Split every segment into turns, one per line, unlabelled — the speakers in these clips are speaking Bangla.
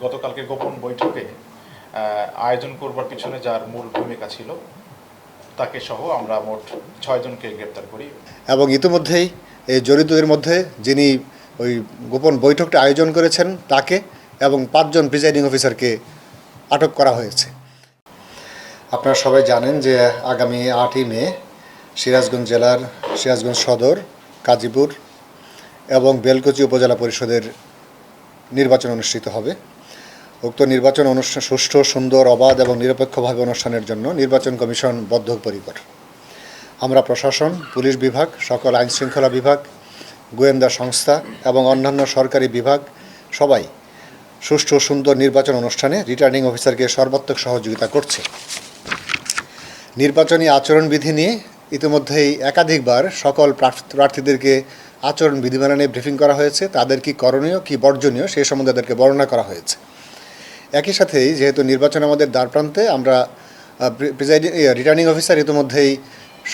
গতকালকে গোপন বৈঠকে আয়োজন করবার পিছনে যার মূল ভূমিকা ছিল তাকে সহ আমরা মোট ৬ জনকে গ্রেপ্তার করি।
এবং ইতিমধ্যেই এই জড়িতদের মধ্যে যিনি ওই গোপন বৈঠকটা আয়োজন করেছেন তাকে এবং ৫ জন প্রিজাইডিং অফিসারকে আটক করা হয়েছে। আপনারা সবাই জানেন যে আগামী ৮ই মে সিরাজগঞ্জ জেলার সিরাজগঞ্জ সদর, কাজীপুর এবং বেলকুচি উপজেলা পরিষদের নির্বাচন অনুষ্ঠিত হবে। উক্ত নির্বাচন অনুষ্ঠান সুষ্ঠু, সুন্দর, অবাধ এবং নিরপেক্ষভাবে অনুষ্ঠানের জন্য নির্বাচন কমিশন বদ্ধপরিকর। আমরা প্রশাসন, পুলিশ বিভাগ, সকল আইনশৃঙ্খলা বিভাগ, গোয়েন্দা সংস্থা এবং অন্যান্য সরকারি বিভাগ সবাই সুষ্ঠু সুন্দর নির্বাচন অনুষ্ঠানে রিটার্নিং অফিসারকে সর্বাত্মক সহযোগিতা করছে। নির্বাচনী আচরণবিধি নিয়ে ইতিমধ্যেই একাধিকবার সকল প্রার্থীদেরকে আচরণ বিধিমালা নিয়ে ব্রিফিং করা হয়েছে। তাদের কি করণীয়, কি বর্জনীয় সেই সম্বন্ধে তাদেরকে বর্ণনা করা হয়েছে। একই সাথেই যেহেতু নির্বাচন আমাদের দ্বারপ্রান্তে, আমরা রিটার্নিং অফিসার ইতিমধ্যেই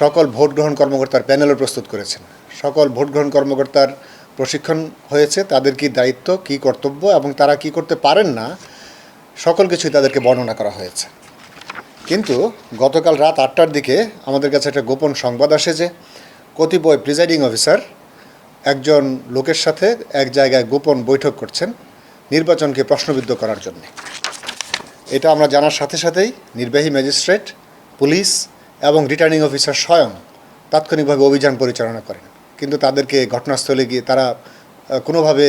সকল ভোট গ্রহণ কর্মকর্তার প্যানেলও প্রস্তুত করেছেন। সকল ভোট গ্রহণ কর্মকর্তার প্রশিক্ষণ হয়েছে, তাদের কি দায়িত্ব, কি কর্তব্য এবং তারা কি করতে পারেন না, সকল কিছুই তাদেরকে বর্ণনা করা হয়েছে। কিন্তু গতকাল রাত ৮টার দিকে আমাদের কাছে একটা গোপন সংবাদ আসে যে কতিপয় প্রিজাইডিং অফিসার একজন লোকের সাথে এক জায়গায় গোপন বৈঠক করছেন নির্বাচনকে প্রশ্নবিদ্ধ করার জন্য। এটা আমরা জানার সাথে সাথেই নির্বাহী ম্যাজিস্ট্রেট, পুলিশ এবং রিটার্নিং অফিসার স্বয়ং তাৎক্ষণিকভাবে অভিযান পরিচালনা করেন। কিন্তু তাদেরকে ঘটনাস্থলে গিয়ে তারা কোনোভাবে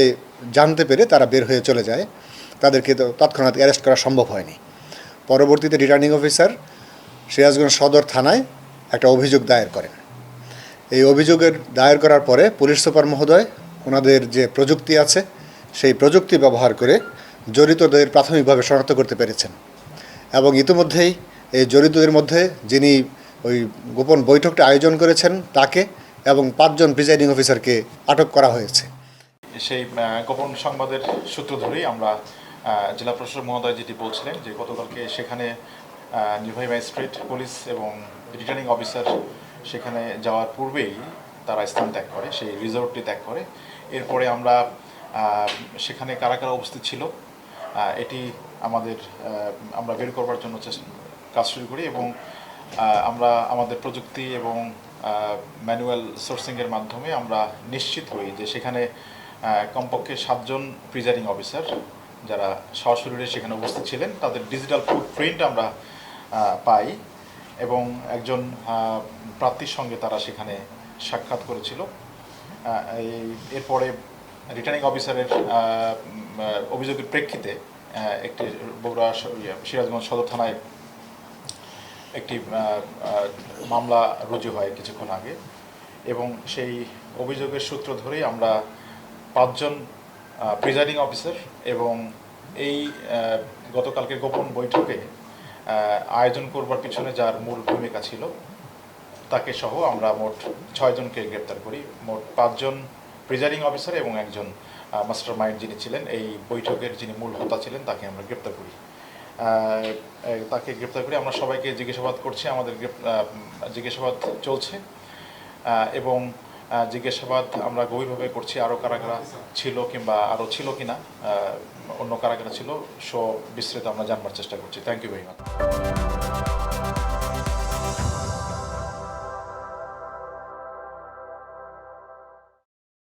জানতে পেরে তারা বের হয়ে চলে যায়। তাদেরকে তো তৎক্ষণাৎ অ্যারেস্ট করা সম্ভব হয়নি। পরবর্তীতে রিটার্নিং অফিসার সিরাজগঞ্জ সদর থানায় একটা অভিযোগ দায়ের করেন। এই অভিযোগের দায়ের করার পরে পুলিশ সুপার মহোদয় ওনাদের যে প্রযুক্তি আছে সেই প্রযুক্তি ব্যবহার করে জড়িতদের প্রাথমিকভাবে শনাক্ত করতে পেরেছেন। এবং ইতিমধ্যেই এই জড়িতদের মধ্যে যিনি ওই গোপন বৈঠকটা আয়োজন করেছেন তাকে এবং ৫ জন প্রিজাইডিং অফিসারকে আটক করা হয়েছে।
সেই গোপন সংবাদের সূত্র ধরেই আমরা জেলা প্রশাসক মহোদয় যেটি বলছিলেন যে গতকালকে সেখানে নির্বাহী ম্যাজিস্ট্রেট, পুলিশ এবং রিটার্নিং অফিসার সেখানে যাওয়ার পূর্বেই তারা স্থান ত্যাগ করে, সেই রিসোর্টটি ত্যাগ করে। এরপরে আমরা সেখানে কারা কারা উপস্থিত ছিল এটি আমরা বের করবার জন্য কাজ শুরু করি এবং আমরা আমাদের প্রযুক্তি এবং ম্যানুয়াল সোর্সিংয়ের মাধ্যমে আমরা নিশ্চিত হই যে সেখানে কমপক্ষে ৭ জন প্রিজাইডিং অফিসার যারা সশরীরে সেখানে উপস্থিত ছিলেন তাদের ডিজিটাল ফুটপ্রিন্ট আমরা পাই এবং একজন প্রার্থীর সঙ্গে তারা সেখানে সাক্ষাৎ করেছিল। এরপরে রিটার্নিং অফিসারের অভিযোগের প্রেক্ষিতে একটি বগুড়া সিরাজগঞ্জ সদর থানায় একটি মামলা রুজু হয় কিছুক্ষণ আগে এবং সেই অভিযোগের সূত্র ধরেই আমরা ৫ জন প্রিজাইডিং অফিসার এবং এই গতকালকে গোপন বৈঠকে আয়োজন করবার পিছনে যার মূল ভূমিকা ছিল তাকে সহ আমরা মোট ৬ জনকে গ্রেপ্তার করি। মোট ৫ জন প্রিজাইডিং অফিসার এবং একজন মাস্টার মাইন্ড যিনি ছিলেন, এই বৈঠকের যিনি মূল হোতা ছিলেন তাকে আমরা গ্রেপ্তার করি। আমরা সবাইকে জিজ্ঞাসাবাদ করছি, আমাদের জিজ্ঞাসাবাদ চলছে এবং জিজ্ঞাসাবাদ আমরা গভীরভাবে করছি। আরও কারা কারা ছিল কিংবা আরও ছিল কিনা, অন্য কারা কারা ছিল বিস্তারিত আমরা জানবার চেষ্টা করছি। Thank you very much.